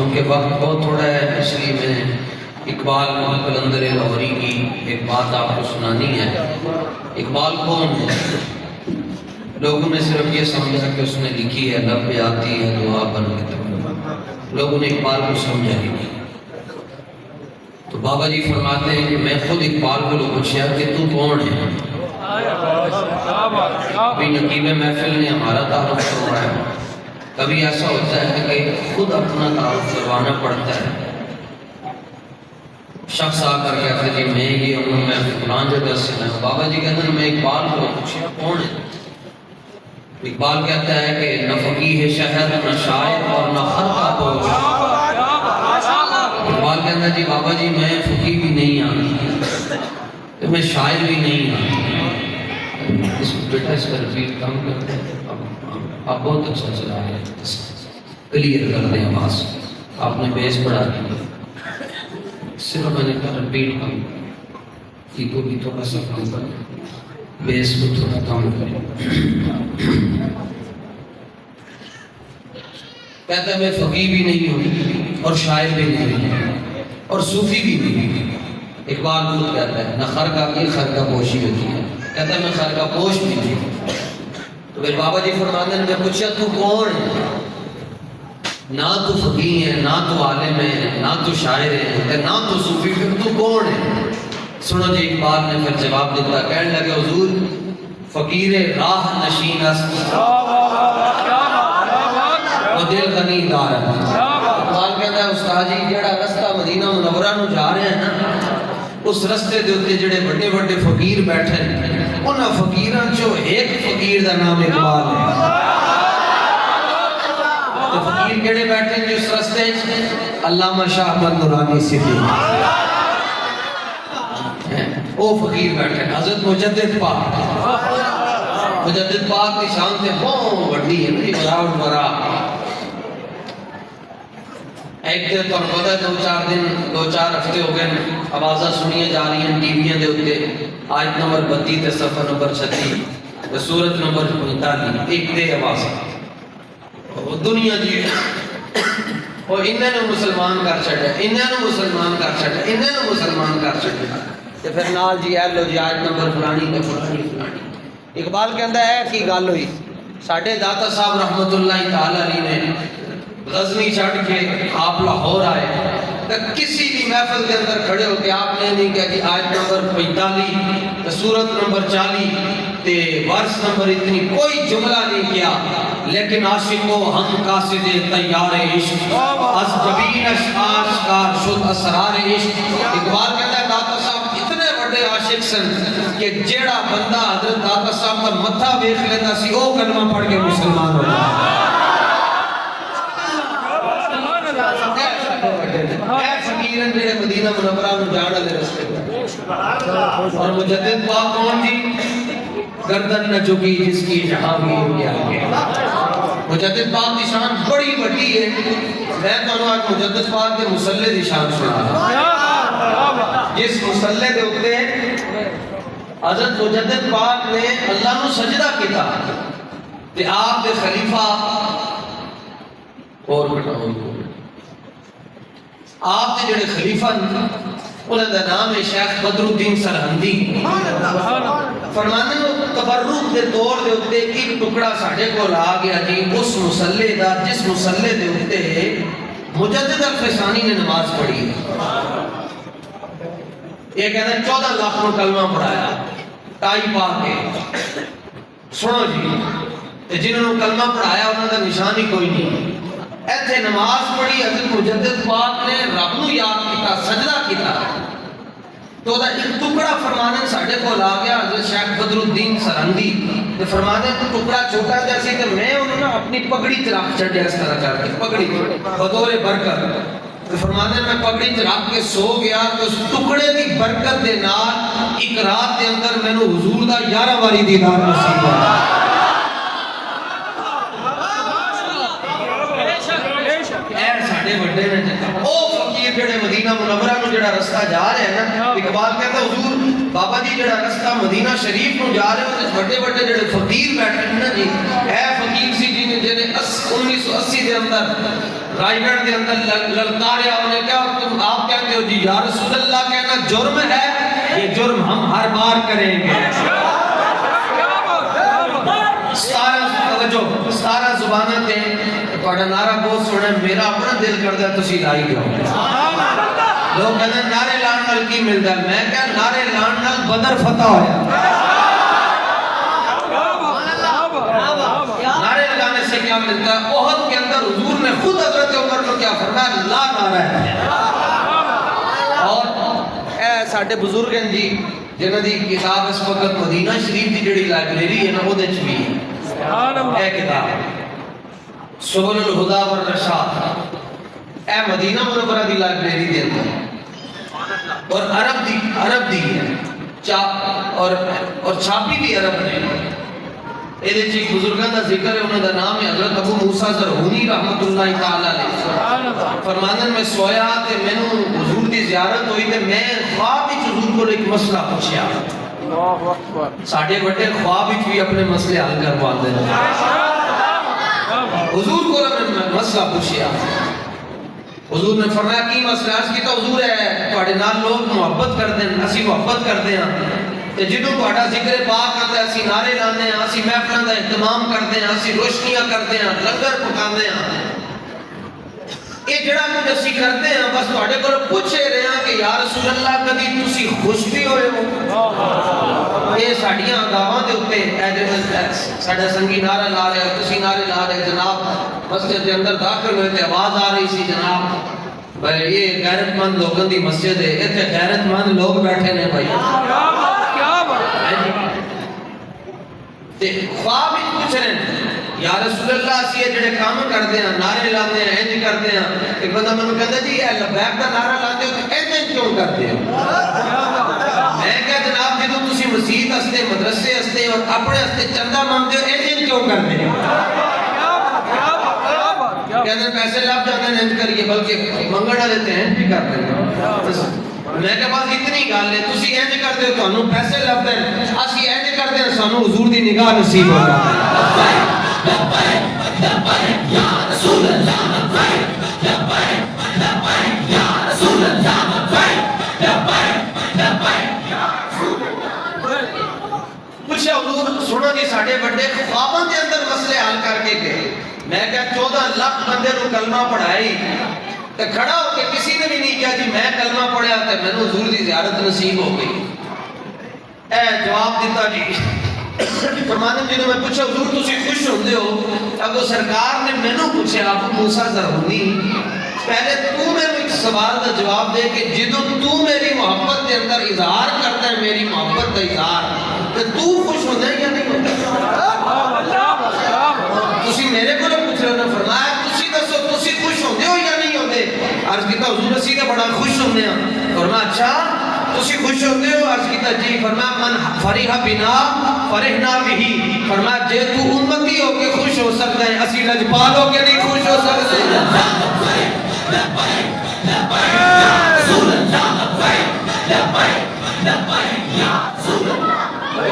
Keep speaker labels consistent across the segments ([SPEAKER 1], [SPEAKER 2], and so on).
[SPEAKER 1] چونکہ وقت بہت تھوڑا ہے اس لیے میں اقبال قلندر لاہوری کی ایک بات آپ کو سنانی ہے۔ اقبال کون ہے؟ لوگوں نے صرف یہ سمجھا کہ اس نے لکھی ہے لب پہ آتی ہے دعا بن کے تب، لوگوں نے اقبال کو سمجھا نہیں۔ تو بابا جی فرماتے ہیں کہ میں خود اقبال کو لوگ پوچھا کہ تو کون ہے؟ ابھی نقیب محفل نے ہمارا تعارف کروایا، کبھی ایسا ہوتا ہے کہ خود اپنا تعارف کروانا پڑتا ہے۔ شخص آ کر کہتے ہیں جی میں یہ ہوں، میں فلان جگہ سے ہوں۔ بابا جی کہتے ہیں میں اقبال کو پوچھا کون ہے؟ اقبال کہتا ہے کہ نہ فقیہ شہر نہ شاعر اور نہ خرقہ پوش۔ اقبال کہتا ہے جی بابا جی میں فقیہ بھی نہیں ہوں، میں شاعر بھی نہیں ہوں۔ اس بیٹا اس کا رفیق کم کرتے ہیں، آپ بہت اچھا چلا رہے ہیں، کلیئر کر دیں آواز، آپ نے بیس بڑھا دی، صرف میں نے کہا رپیٹ کم کو بھی تھوڑا سا کم کر بیس کو تھوڑا کم کریں۔ کہتا ہے میں فقیہ بھی نہیں ہوں اور شاعر بھی نہیں ہوں اور صوفی بھی نہیں ہوں۔ اقبال خود کہتا ہے نہ خرقہ کی خرقہ پوشی ہوتی ہے، کہتا ہے میں خرقہ پوش بھی نہیں ہوں۔ تو پھر بابا جی فرماتے ہیں میں پوچھا تو کون ہے؟ نہ تو فقیہ ہے، نہ تو عالم ہے، نہ تو شاعر ہے، نہ تو صوفی، پھر تو کون ہے؟ سنو جی اقبال نے پھر جواب دیتا، کہنے لگے حضور فقیر راہ نشین است و دل غنی دارت۔ اقبال کہتا ہے استاد جی جڑا رستہ مدینہ منورہ نو جا رہے ہیں نا، اس رستے دے اوتے جڑے بڑے بڑے فقیر بیٹھے ہیں، انہاں فقیراں چوں ایک فقیر دا نام اقبال ہے۔ تو فقیر کیڑے بیٹھے ہیں جس رستے علامہ شاہ احمد نورانی صدیق، وہ فقیر بیٹھے ہیں۔ حضرت مجدد پاک کی شان سے بہت بڑی ہے، نہیں براؤٹ برا۔ ایک دن تو پتہ ہے دو چار ہفتے ہو گئے آوازاں سنیے جا رہی ہیں ٹی ویاں دے اوتے، آیت نمبر 32 تے صفحہ نمبر 36 تے سورت نمبر 45، ایک دے آواز وہ دنیا جی وہ انہاں نے مسلمان کر چھڈیا، انہاں نے مسلمان کر چھڈیا، انہاں نے مسلمان کر چھڈیا، تے پھر نال جی اے لو جی آیت نمبر فلانی تے فلانی فلانی۔ اقبال کہندا ہے کی گل ہوئی، ساڈے داتا صاحب رحمت اللہ تعالی علیہ نے غزنی چھڑ کے آپ لاہور آئے تو کسی بھی محفل کے اندر کھڑے ہو کے آپ نے نہیں کہا کہ آیت نمبر 45 تے سورت نمبر 40 تے ورس نمبر اتنی کوئی جملہ نہیں کیا، لیکن عاشقو ہم قاصد تیار عشق از جبین آشکار شد اسرار عشق۔ اقبال کہتا ہے داتا صاحب اتنے بڑے عاشق سن کہ جیڑا بندہ حضرت داتا صاحب کا متھا ویکھ لیتا سی او کلمہ پڑھ کے مسلمان ہو جاتا۔ اے فقیرن جڑے مدینہ منورہ میں جان والے رستے اور مجدد پاک کون جی؟ گردن نہ جھکی جس کی جہانگیر کے آگے۔ مجدد پاک کی شان بڑی بڑی ہے، میں تمہیں آج مجدد پاک کے مصلے دی شان سنا رہا ہوں۔ جس مصلے دے اوپر حضرت مجدد پاک نے اللہ نو سجدہ کیتا تے آپ دے خلیفہ اور بٹھاؤں آپ دے جڑے خلیفہ انہاں دا نام ہے شیخ بدر الدین سرہندی۔ فرماندے نو تبرک دے طور دے اوتے ایک ٹکڑا ساڈے کول آ گیا جی اس مصلے دا جس مصلے دے اوتے مجدد الفسانی نے نماز پڑھی ہے۔ یہ کہتے ہیں 14 لاکھ نو کلمہ پڑھایا ٹائی پا کے۔ سنو جی جنہوں نے کلمہ پڑھایا انہوں دا نشان ہی کوئی نہیں، ایتھے نماز پڑھی حضرت مجدد پاک نے رب نو یاد کیتا سجدہ کیتا تو دا ایک ٹکڑا فرمانے ساڈے کول آ گیا حضرت شیخ بدر الدین سرہندی تے فرمانے ٹکڑا چھوٹا جا سی تے میں انہوں نے اپنی پگڑی تے رکھ چھڈیا اس طرح کر کے پگڑی بطور برکت تے فرمانے میں پگڑی تے رکھ کے سو گیا تو اس ٹکڑے دی برکت دے نال ایک رات دے اندر مینوں حضور دا 11 واری دیدار نصیب ہوا۔ او فقیر جڑے مدینہ منورہ نو جڑا رستہ جا رہے ہیں نا، اقبال کہتا حضور بابا جی جڑا رستہ مدینہ شریف نو جا رہے ہیں بڑے بڑے جڑے فقیر بیٹھے ہیں نا جی، اے فقیر سی جی نے جنہیں 1980 دے اندر رائے گڑھ دے اندر للکاریا انہیں کیا تم آپ کہتے ہو جی یا رسول اللہ کہنا جرم ہے، یہ جرم ہم ہر بار کریں گے۔ 17 زبانہ تھے توڑا نعرہ بہت سونا ہے، میرا اپنا دل کر دیا تسی لائی گیا لوگ کہتے ہیں نعرے لان نال کی ملتا ہے، میں کہا نعرے لان نال بدر فتح ہویا، نعرے لگانے سے کیا ملتا ہے؟ احد کے اندر حضور نے خود حضرت عمر کو کیا فرمایا لا نعرہ ہے۔ اور اے ساڑھے بزرگ ہیں جی جنہوں دی کتاب اس وقت مدینہ شریف دی جڑی لائبریری ہے نا وہ دے چوی ہے اے کتاب سبل الہدا والرشاد اے مدینہ منورہ دی لائبریری دے اندر اور عرب دی ہے اور چھاپی بھی عرب نے۔ ایدے چیک بزرگان دا ذکر ہے، انہوں دا نام ہے حضرت ابو موسیٰ زرہونی رحمت اللہ تعالیٰ علیہ فرماندن میں سویا تے میں نے حضور دی زیارت ہوئی تے میں خواب ہی حضور کو ایک مسئلہ پوچھیا، ساڑھے بڑے خواب ہی بھی اپنے مسئلے حل کروا دے حضور کو مسئلہ پوچھیا، حضور نے فرمایا کی مسئلہ عرض کی تو حضور ہے توڑے نال لوگ محبت کر دیں، اسی محبت کر دیں کہ جنہوں توڑا ذکر پاک آتا ہے اسی نعرے لانے ہیں، اسی محفلوں دا اہتمام کرتے ہیں، اسی روشنیاں کرتے ہیں، لنگر پکاندے ہیں، یہ جڑا کچھ اسی کرتے ہیں بس توڑے کو پوچھے رہے ہیں کہ یا رسول اللہ کدی تسی خوش بھی ہوئے ہو؟ یہ ساڑیاں گاواں دے ہوتے ساڑھا سنگی نعرہ لا رہے ہیں، تسی نعرے لا رہے جناب مسجد کے اندر داخل ہوئے تھے آواز آ رہی سی جناب بھائی یہ غیرت مند لوگوں دی مسجد ہے، یہ تھے غیرت مند لوگ بیٹھے نے بھائی خواب ہی پوچھ رہے ہیں یا رسول اللہ اسی یہ جڑے کام کرتے ہیں نعرے لاتے ہیں اینج کرتے ہیں، ایک بندہ میں نے کہتا جی اے لبیک دا نعرہ لاتے ہو تو اینج کیوں کرتے ہیں؟ میں کہا جناب جدو تسی مسجد ہستے مدرسے ہستے اور اپنے ہستے چندہ مانگتے ہو اینج کیوں کرتے ہیں؟ کہتے ہیں پیسے لاب جاتے ہیں اینج کریے بلکہ منگڑا لیتے ہیں اینج بھی کرتے ہیں۔ میں کہا بس اتنی گال ہے تسی اینج کرتے ہو تو انہوں پیسے لب دیں اسی اینج کرتے ہیں سانو حضور دی نگاہ نصیب ہو جاتا ہے۔ یا رسول اللہ لبیک لبیک لبیک یا رسول اللہ لبیک لبیک لبیک یا رسول اللہ۔ پوچھے حضور سنو جی ساڑھے بڑے خوابوں کے اندر مسئلے حل کر کے گئے، میں کہا 14 لاکھ بندے رو کلمہ پڑھائی تو کھڑا ہو کے کسی نے بھی نہیں کہا جی میں کلمہ پڑھیا تھا میں نے حضور دی زیارت نصیب ہو گئی۔ اے جواب دیتا جی فرمانے جنہوں میں پوچھا حضور تسی خوش ہوندے ہو؟ اب وہ سرکار نے میں نے پوچھے ابو موسیٰ زرہونی پہلے تو میں ایک سوال دا جواب دے کہ جدو تو میری محبت کے اندر اظہار کرتا ہے میری محبت کا اظہار تو خوش ہوندے یا نہیں ہوندے؟ تسی میرے کو جو پوچھ رہے ہو فرمایا تسی دسو تسی خوش ہوندے ہو یا نہیں ہوندے؟ عرض کیتا حضور اسی نے بڑا خوش ہوندے ہیں۔ فرمایا اچھا تسی خوش ہوندے ہو؟ عرض کیتا جی۔ فرمایا من فریح بنا فرحنا بھی، فرمایا جے تو امتی ہو کے خوش ہو سکتا ہے اسی لجپال ہو کے نہیں خوش ہو سکتے۔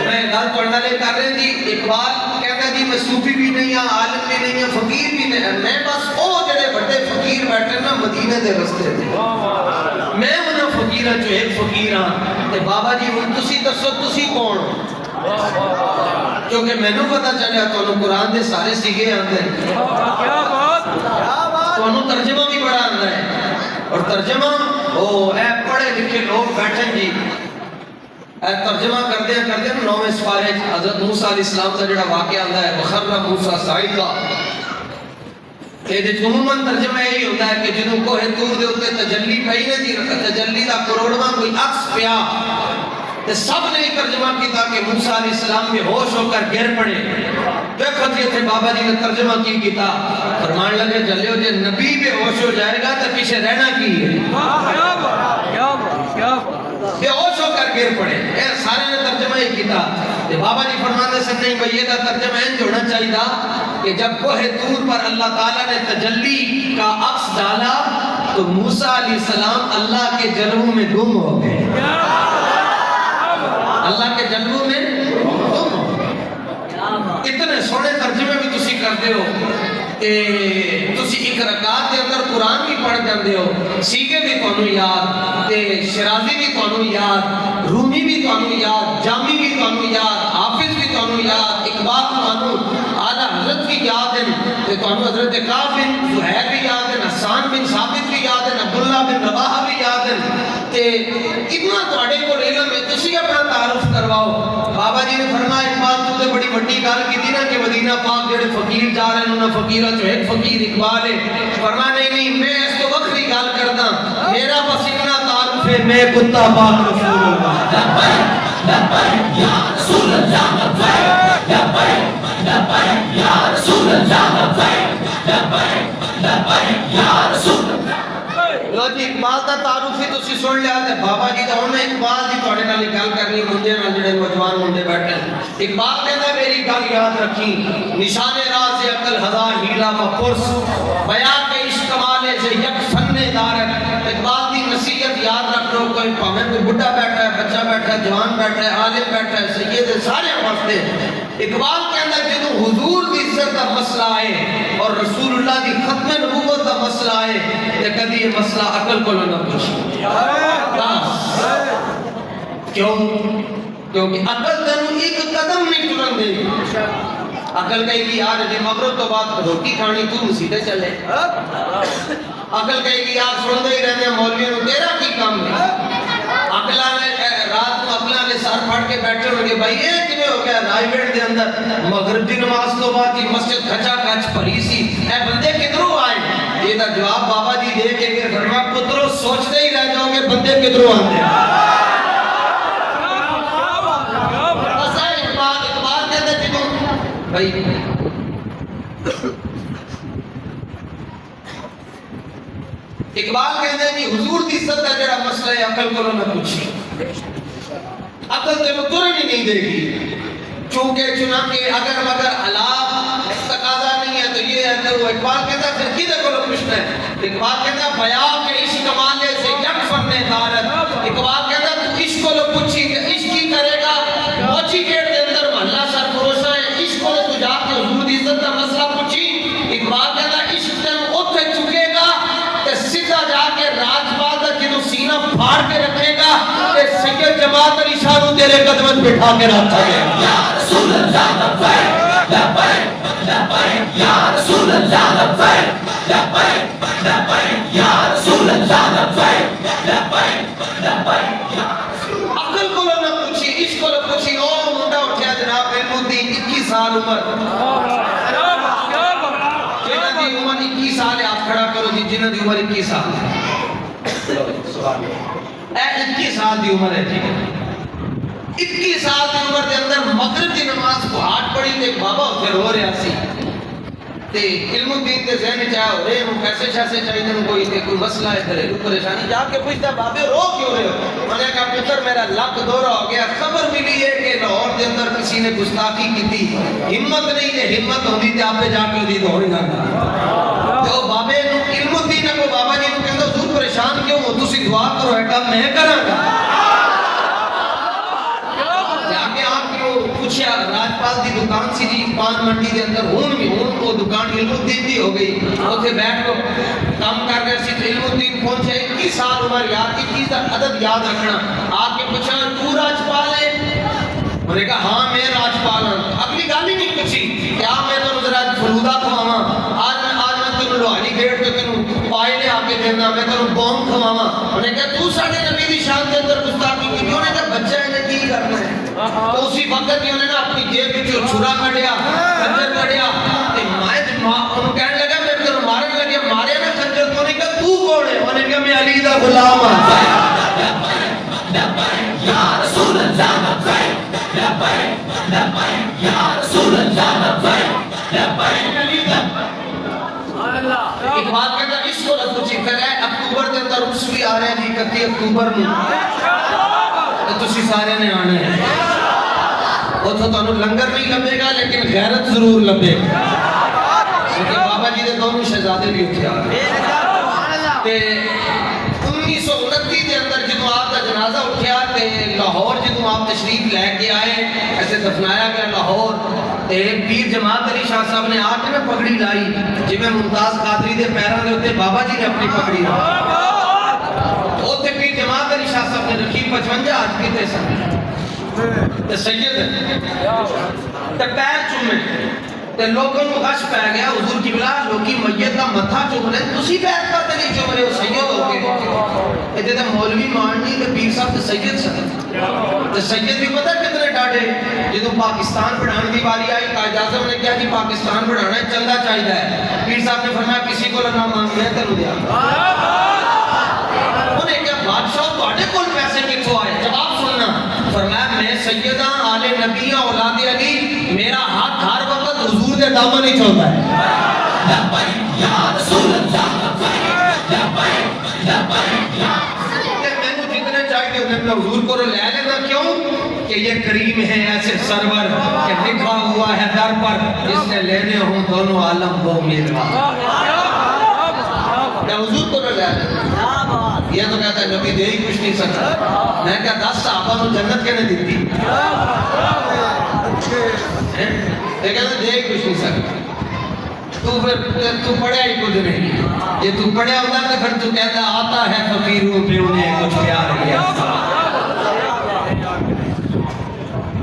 [SPEAKER 1] میں گل پڑھنا لے کر رہے جی اقبال کہتا جی میں صوفی بھی نہیں ہوں عالم بھی نہیں ہوں فقیر بھی نہیں ہوں، میں بس او جڑے بڑے فقیر بیٹھے نا مدینے دے رستے تھے میں انہاں فقیراں جو ایک فقیر ہاں تے بابا جی ہن تسی دسو تسی کون ہو؟ کیونکہ میں نے پتا چلیا تو انہوں قرآن دے سارے سیگے آتے ہیں تو انہوں ترجمہ بھی بڑا آتا ہے اور ترجمہ اے پڑھے لکھے لوگ بیٹھیں جی اے ترجمہ کرتے ہیں نویں سپارے حضرت موسیٰ علیہ السلام کا جڑا واقعہ آتا ہے وخر موسیٰ صاعقہ کہ عموماً ترجمہ یہی ہوتا ہے کہ جنہوں کوہ طور دے ہوتے تجلی پہی نے دی تجلی دا کروڑواں کوئی عکس پیا تو سب نے ترجمہ کیتا کہ موسیٰ علیہ السلام میں ہوش ہو کر گر پڑے۔ دیکھو یہ تھے بابا جی نے ترجمہ کی کیتا فرمان لگے چلے ہو جے نبی بے ہوش ہو جائے گا تو پیچھے رہنا کی ہے بے ہوش ہو کر گر پڑے۔ سارے نے ترجمہ ہی کیتا بابا جی فرماتے سے نہیں بھئی یہ ترجمہ انج ہونا چاہیے تھا کہ جب کوہ طور پر اللہ تعالیٰ نے تجلی کا عکس ڈالا تو موسیٰ علیہ السلام اللہ کے جلووں میں گم ہو گئے، اللہ کے جلووں میں گم ہو گئے۔ اتنے سونے ترجمے بھی تسی کرتے ہو تے تسی ایک رکعت دے اندر قرآن بھی پڑھ جاندے ہو، سیگے بھی تانوں یاد تے شرازی بھی تانوں یاد، رومی بھی تانوں یاد، جامی بھی تانوں یاد، حافظ بھی تانوں یاد، اقبال تانوں اعلیٰ حضرت بھی یاد ہیں تے تانوں حضرت کعب بن زہیر بھی یاد ہیں، حسان بن ثابت بھی یاد ہیں، عبداللہ بن رواحہ بھی یاد ہیں تے اتنا تواڈے کول علم ہے، تسی اپنا تعارف کرواؤ۔ بابا جی نے فرمایا اقبال تو تے بڑی وڈی گل کیتی نا کہ مدینہ پاک جڑے فقیر جا رہے ہیں انہاں فقیراں چوں ایک فقیر اقبال ہے۔ فرمایا نہیں میں اس تو وقت کی گل کردا، میرا بس اتنا تعارف ہے میں کتا پاک رسول اللہ لبیک یا رسول اللہ لبیک لبیک یا رسول اللہ لبیک لبیک یا رسول اللہ۔ لو جی اقبال دا تعارف ہی تسی سن لیا تے بابا جی دا ہن اقبال دی تواڈے نال گل کرنی منڈے نال جڑے نوجوان منڈے بیٹھے اقبال کہندا میری گل یاد رکھی، نشان راز عقل ہزار ہیلا و پرس بیان کے عشق کمالے سے یک فن دارت۔ اقبال دی نصیحت یاد رکھ لو، کوئی پاویں کوئی بڈھا بیٹھا ہے، بچہ بیٹھا ہے، جوان بیٹھا ہے، عالم بیٹھا ہے، سید ہے، سارے واسطے اقبال کہندا جدوں حضور دی عزت دا مسئلہ ہے اور رسول اللہ دی ختم نبوت دا مسئلہ ہے تے کدی یہ مسئلہ عقل کو نہ پوچھی۔ کیوں؟ کیونکہ عقل تینوں ایک قدم نہیں ٹرن دے گی۔ عقل کہے گی یار جی مغرب تو بعد روٹی کھانی تو مسیدے چلے، عقل کہے گی یار سنتے ہی رہنے مولوی نو تیرا کی کام ہے۔ عقلہ نے رات کو عقلہ نے سر پھڑ کے بیٹھے ہوئے بھائی یہ کیویں ہو گیا رائیویٹ دے اندر مغرب دی نماز تو بعد ہی مسجد کھچا کھچ بھری سی، اے بندے کدھروں آئے؟ یہ دا جواب بابا جی دے کے گئے، فرمایا پترو سوچتے ہی رہ جاؤ گے بندے کدھروں آندے ہیں۔ اقبال کہتے جنہوں بھائی اقبال کہتے ہیں جی حضور دی عزت کا جڑا مسئلہ ہے عقل کو نہ پوچھی، عقل تینوں ترن ہی نہیں دے گی، چونکہ چنانکہ اگر مگر حالات تقاضا نہیں ہے تو یہ ہے تو اقبال کہتا ہے پھر کدھر کو پوچھنا ہے؟ اقبال کہتا ہے بیان کے عشق کمانے سے یک فن دارت۔ اقبال کہتا ہے تو عشق کو پوچھی کہ عشق کی کرے گا موچی گیٹ دے اندر محلہ سرفروشا ہے، عشق کو تو جا کے حضور دی عزت کا مسئلہ پوچھی۔ اقبال کہتا ہے عشق تینوں اتھے چکے گا کہ سیدھا جا کے راج باغ دا جنوں سینہ پھاڑ کے رکھے گا کہ سید جماعت علی شاہ نو تیرے قدمت بٹھا کے رکھا گیا۔ یا رسول اللہ لبیک لبیک لبیک یا رسول اللہ لبیک لبیک لبیک یا رسول اللہ لبیک لبیک لبیک یا رسول اللہ۔ عقل کو نہ پوچھی، عشق کو نہ پوچھی۔ اور منڈا اٹھیا جناب علم الدین 21 سال عمر، جنہ دی عمر 21 سال ہے، آپ کھڑا کرو جی جنہ دی عمر 21 سال ہے، اے 21 سال دی عمر ہے جی، 21 سال دی عمر دے اندر مغرب دی نماز کو ہاتھ پڑی تے بابا اتنے رو رہا سی تے علم الدین تے ذہن چاہ ہو رہے ہوں پیسے شیسے چاہیے کوئی تے کوئی مسئلہ ہے گھریلو پریشانی، جا کے پوچھتا بابے رو کیوں رہے ہو؟ میں نے کہا پتر میرا لک دورہ ہو گیا، خبر ملی ہے کہ لاہور دے اندر کسی نے گستاخی کی تھی، ہمت نہیں ہے، ہمت ہوندی تے آپ جا کے دی دوڑی نہ تو بابے علم الدین کو بابا جی کو کہندا حضور پریشان کیوں ہو؟ تسی دعا کرو، ہے کام میں کراں گا۔ پوچھا راجپال دی دکان سی جی پان منڈی دے اندر ہون بھی ہون وہ دکان علم الدین دی ہو گئی، اتھے بیٹھ کو کام کر رہے سی تو علم الدین پہنچے 21 سال عمر یاد 21 کا عدد یاد رکھنا، آ کے پوچھا تو راجپال ہے؟ انہوں نے کہا ہاں میں راجپال ہوں۔ اگلی گل ہی نہیں پوچھی کیا میں تو ذرا فلودہ کھواواں، آج میں تینوں لوہاری گیٹ تے تینوں پائے لے آ کے دینا، میں تینوں بوم کھواواں۔ انہوں نے کہا تو ساڈے نبی دی شان دے اندر گستاخی کی، انہوں نے کہا بچہ ہے نے کی کرنا ہے؟ تو اسی وقت ہی انہوں نے اپنی جیب وچوں چھرا کڈیا، خنجر کڈیا تے انہوں کہنے لگا میں تینوں مارن لگے، مارے نا خنجر تو نے کہا تو کون ہے؟ انہوں نے کہا میں علی دا غلام ہوں۔ یا رسول اللہ لبیک لبیک لبیک یا رسول اللہ لبیک لبیک علی دا ایک بات کہتا ہے اس کو نہ پوچھی، پھر ہے اکتوبر دے اندر اس بھی آ رہے ہیں 31 اکتوبر میں تو تسی سارے نے آنے ہیں، وہ تو تانوں لنگر نہیں لبے گا لیکن غیرت ضرور لبے گا، کیونکہ بابا جی دے دونوں شہزادے بھی اتھے آ رہے ہیں۔ تے 1929 دے اندر جدوں آپ کا جنازہ اٹھیا تے لاہور جدوں آپ تشریف لے کے آئے ایسے دفنایا گیا لاہور تے پیر جماعت علی شاہ صاحب نے آ کے نا پگڑی لائی جی میں ممتاز قادری دے پیراں دے اوتے بابا جی نے اپنی پگڑی لائی اوتے پیر جماعت علی شاہ صاحب نے رکھی 55 ہاتھ کیتے سن تے سید تے پیر چومے تے لوگوں کو غش پہ گیا حضور کی بلا لوگی میت کا متھا چوم رہے تسی پیر پر نہیں چوم رہے ہو سید ہو کے تے مولوی ماننی تے پیر صاحب تے سید سن تے سید بھی پتہ کتنے ڈاڈے جدوں پاکستان بنانے دی باری آئی قائد اعظم نے کہا جی پاکستان بنانا ہے چندہ چاہیے ہے پیر صاحب نے فرمایا کسی کو نہ مانگ میں تینوں دیا انہیں کہا بادشاہ تواڈے کول پیسے کتھوں آئے جواب سننا فرمایا میں سیدہ آل نبی اولاد علی میرا ہاتھ ہر وقت حضور دے دامن ہی چلتا ہے لبیک یا رسول اللہ لبیک میں نے جتنے چاہیے انہیں اپنا حضور کو لے لینا کیوں کہ یہ کریم ہے ایسے سرور کہ لکھا ہوا ہے در پر جس نے لینے ہوں دونوں عالم وہ میرا میں حضور کو لے لینا یہ تو کہتا ہے نبی دے ہی کچھ نہیں سکتا میں کہا 10 صحابہ کو جنت کہنے دیتی یہ کہتا ہے دے ہی کچھ نہیں سکتا تو پڑھیا ہی کچھ نہیں یہ تو پڑھیا ہوتا تو پھر تو کہتا آتا ہے فقیروں پہ انہیں کچھ پیار کیا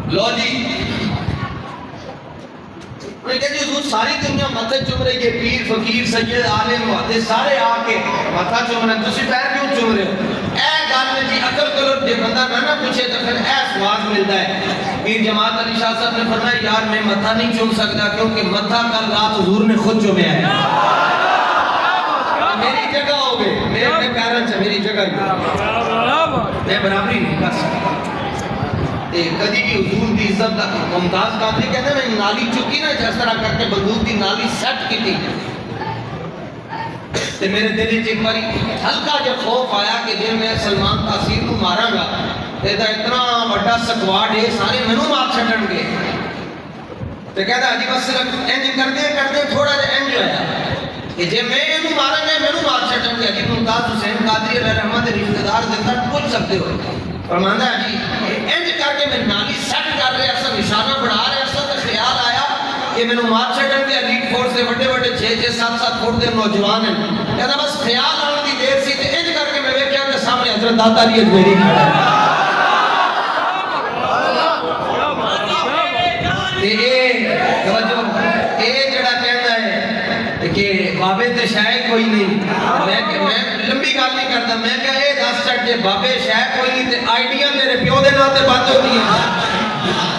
[SPEAKER 1] لو جی انہیں کہا جی حضور ساری دنیا متھے چوم رہے یہ پیر فقیر سید عالم محدث سارے آ کے متھا چوم رہے تسی پیر کیوں چوم رہے ہو اے گل میں جی عقل کرو جے بندہ نہ پوچھے تو پھر اے سواد ملتا ہے پیر جماعت علی شاہ صاحب نے فرمایا یار میں متھا نہیں چوم سکتا کیونکہ متھا کل رات حضور نے خود چومیا ہے میری جگہ ہو گئے میرے پیروں سے میری جگہ میں برابری نہیں کر سکتا کدی بھی حضور دی عزت دا ممتاز قادری کہتے ہیں میں نالی چکی نا جس طرح کر کے بندوق دی نالی سیٹ کی تھی تے میرے دل ایک باری ہلکا جب خوف آیا کہ جب میں سلمان تاثیر کو مارا گا تے دا اتنا بڑا سکواڈ ہے سارے مینوں مار چھڈن گے تے کہتا ہے جی بس انج کرتے تھوڑا جہا انج ہویا کہ جے میں اینوں مارا گا مینوں مار چھڈن گے جی ممتاز حسین قادری علیہ رحمت دے رشتہ دار زندہ پوچھ سکتے ہو فرماتا ہے جی انج کر کے میں نالی سیٹ کر رہے ایسا نشانہ بڑھا رہے ایسا تو خیال آیا کہ میں نے مار چھڑن کے لیڈ فورس سے بڑے بڑے 6-7 فٹ دے نوجوان ہیں کہتا بس خیال آنے دی دیر سی تے انج کر کے میں ویکھیا کہ سامنے حضرت داتا علی اجمیری کھڑا ہے تے اے توجہ اے جڑا کہندا ہے کہ بابے تے شاید کوئی نہیں میں لمبی گل نہیں کرتا میں کہ اے دس چٹ جے بابے شاید کوئی نہیں تے آئیڈیا میرے پیو دے نام تے بند ہوتی ہیں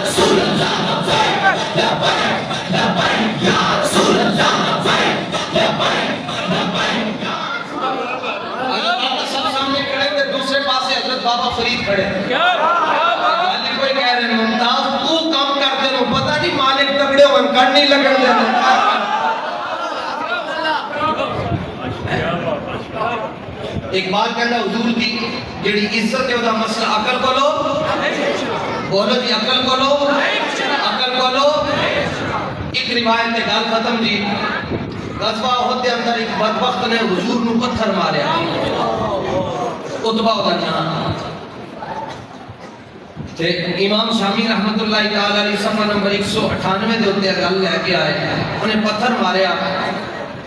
[SPEAKER 1] رسول اللہ لبیک یا رسول اللہ لبیک سب سامنے کھڑے تے دوسرے پاسے حضرت بابا فرید کھڑے مالک کوئی کہہ رہے ممتاز تو کام کرتے نو پتہ نہیں مالک تگڑے ہون کڑ نہیں لگن دے ایک بات کہنا حضور دی جڑی عزت ہے وہ دا مسئلہ عقل کو لو بولو جی عقل کو لو عقل کو لو ایک روایت ہے گال ختم جی غزوہ احد دے اندر ایک بدبخت نے حضور نو پتھر ماریا عتبہ دا نام تے امام شامی رحمت اللہ تعالی علیہ صفحہ نمبر 198 دے اوتے گل لے کے آئے انہیں پتھر ماریا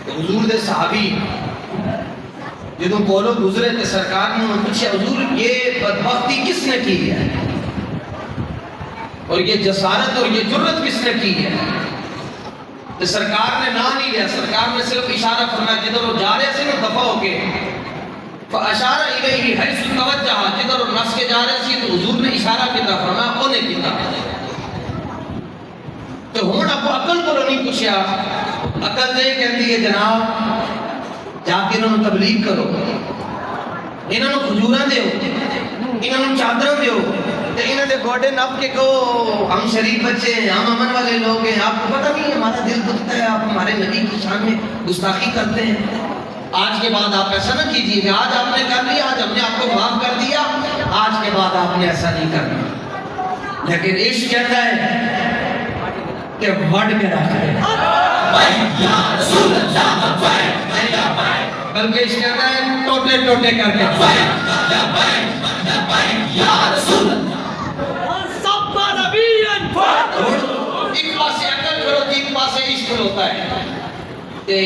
[SPEAKER 1] حضور دے صحابی جدوں بولو گزرے تے سرکار نے پوچھا حضور یہ بدبختی کس نے کی ہے اور یہ جسارت اور یہ جرت کس نے کی ہے تے سرکار نے نہ نہیں لیا سرکار نے صرف اشارہ فرمایا جدھر وہ جا رہے سے نا دفع ہو کے فاشار الیہ حیث توجہ جدھر وہ نس کے جا رہے سی تو حضور نے اشارہ کیتا فرمایا انہیں کیتا تو ہن آپ عقل کو نہیں پوچھا عقل دے کہندی ہے جناب جا کے انہوں نے تبلیغ کرو انہوں نے کھجوراں دیو انہوں نے چادراں دیو تے انہوں نے گوڑے نپ کے کہو ہم شریف بچے ہیں ہم امن والے لوگ ہیں آپ کو پتہ نہیں ہمارا دل دکھتا ہے آپ ہمارے نبی کی شان میں گستاخی کرتے ہیں آج کے بعد آپ ایسا نہ کیجیے کہ آج آپ نے کر لیا آج ہم نے آپ کو معاف کر دیا آج کے بعد آپ نے ایسا نہیں کرنا لیکن عشق کہتا ہے کہ وڈ کے رکھ دے بلکہ عشق کہتا ہے ٹوٹے ٹوٹے کر کے ایک پاسے عقل کھلوتی ایک پاسے عشق کھلوتا ہے تے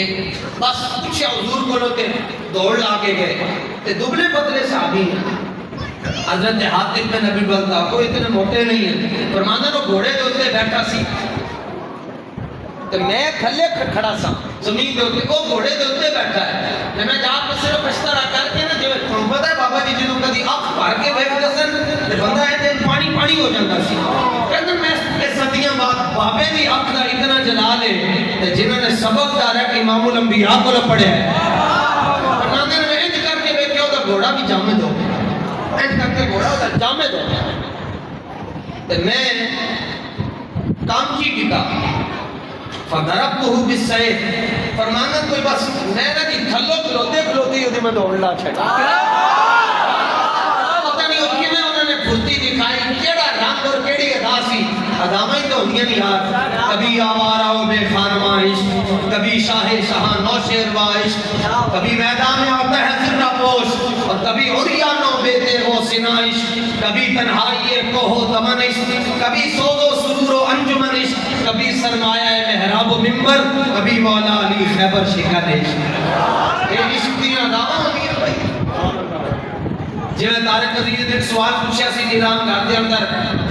[SPEAKER 1] بس پوچھا حضور کو لوتے دوڑ لا کے گئے تے دبلے پتلے صحابی ہیں حضرت حاتم بن ابی بلتع کو اتنے موٹے نہیں ہیں فرمانا وہ گھوڑے دے اوتے بیٹھا سی تے میں تھلے کھڑا سا زمین دے اوتے وہ گھوڑے دے اوتے بیٹھا ہے تے میں جا کے صرف اس طرح کر کے نا جے تھانوں پتہ ہے بابا جی جدوں کدی اکھ بھر کے ویکھ دسن تے بندہ ہے تے پانی پانی ہو جاندا سی کہندے میں اس صدیاں بعد بابے دی اکھ دا اتنا جلال ہے تے جنہاں نے سبق ڈائریکٹ امام الانبیاء کو پڑھیا ہے فرماندے نے انج کر کے ویکھیا او دا گھوڑا بھی جامد ہو انج کر کے گھوڑا دا جامد ہو تے میں کام کی کیتا فضربته بالسيف فرمانا کوئی بس میں نہ کہ تھلو کھلوتے ہی میں دوڑ لا چھڑا پتہ نہیں کہ میں انہوں نے پھرتی دکھائی کیڑا رنگ اور کیڑی ادا سی ادامہ ہی تو ہوندیاں نہیں یار کبھی آوارہ و بے خانمہ عشق کبھی شاہ شہاں نو شیر و عشق کبھی میدان میں آتا ہے ذرہ پوش اور کبھی عریانوں بے تیر و سنا عشق کبھی تنہائی کوہ دمن عشق کبھی سود و سرور و انجمن عشق کبھی سرمایہ محراب و ممبر کبھی مولا علی خیبر شکر عشق یہ عشق دیاں دعویٰ ہوتی ہیں بھائی جی میں طارق عزیز نے ایک سوال پوچھا سی نظام گھر کے اندر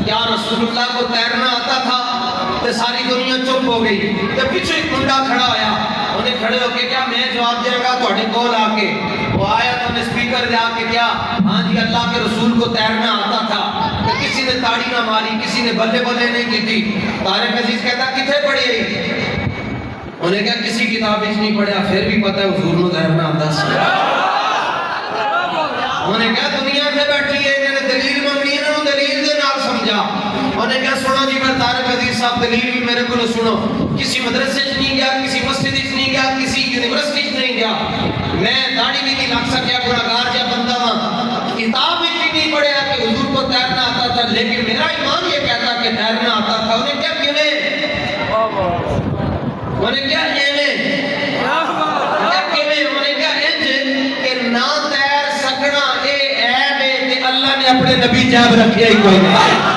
[SPEAKER 1] کیا رسول اللہ کو تیرنا آتا تھا تو ساری دنیا چپ ہو گئی تو پیچھے ایک منڈا کھڑا ہویا انہیں کھڑے ہو کے کیا میں جواب دیا گا تو کول آ کے وہ آیا تو انہیں سپیکر دیا کہ کیا ہاں جی اللہ کے رسول کو تیرنا آتا تھا تو کسی نے تاڑی نہ ماری کسی نے بلے بلے نہیں کی تھی طارق عزیز کہتا کتنے پڑھی ہے انہیں کہا کسی کتاب اس نہیں پڑھیا پھر بھی پتہ ہے حضور کو تیرنا آتا سی انہوں نے کہا دنیا سے بیٹھی ہے انہوں نے دلیل منگی انہوں نے دلیل دے نال سمجھا انہوں نے کہا سنو جی میں طارق عزیز صاحب دلیل بھی میرے کو سنو کسی مدرسے سے نہیں گیا کسی مسجد سے نہیں گیا کسی یونیورسٹی سے نہیں گیا میں داڑھی بھی نہیں لگ سکیا گناہگار جا بندہ ہوں کتاب بھی نہیں پڑھیا کہ حضور کو تیرنا آتا تھا لیکن میرا ایمان یہ کہتا کہ تیرنا آتا تھا انہیں کیا انہیں کیا اپنے نبی جاب رکھے ہی کوئی نہیں